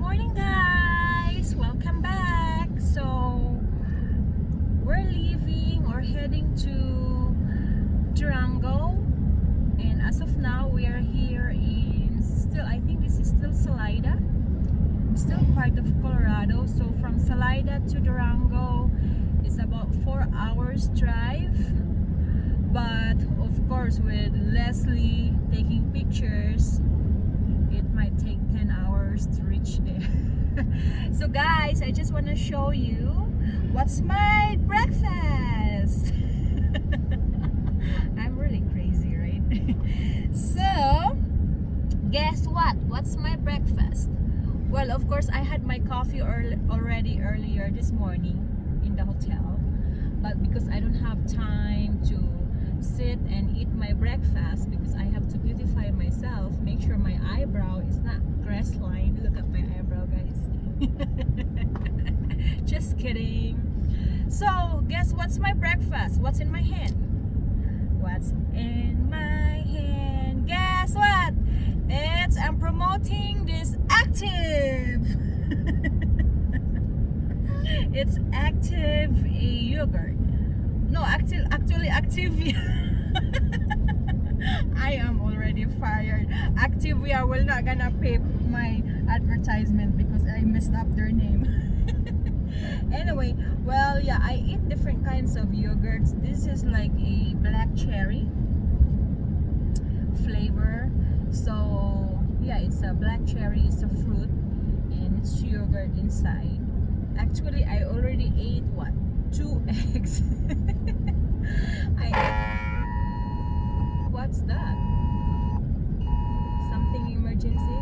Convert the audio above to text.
morning, guys! Welcome back. So we're leaving or heading to Durango, and as of now we are here in I think this is still Salida, still part of Colorado. So from Salida to Durango is about 4 hours drive, but of course with Leslie taking pictures it might take 10 hours to reach there. So guys, I just want to show you what's my breakfast. I'm really crazy, right? So guess what's my breakfast? Well, of course I had my coffee already earlier this morning in the hotel, but because I don't have time to sit and eat my breakfast because I have to beautify myself, make sure my eyebrow is not crest line. Look at my eyebrow, guys. Just kidding. So guess what's my breakfast? What's in my hand? What's in my hand? Guess what? I'm promoting this active. It's active yogurt. No, actually activia. I am already fired. Activia will not gonna pay my advertisement because I messed up their name. Anyway, well, yeah, I eat different kinds of yogurts. This is like a black cherry flavor. So yeah, it's a black cherry, it's a fruit, and it's yogurt inside. Actually, I already ate 2 eggs. What's that? Something emergency?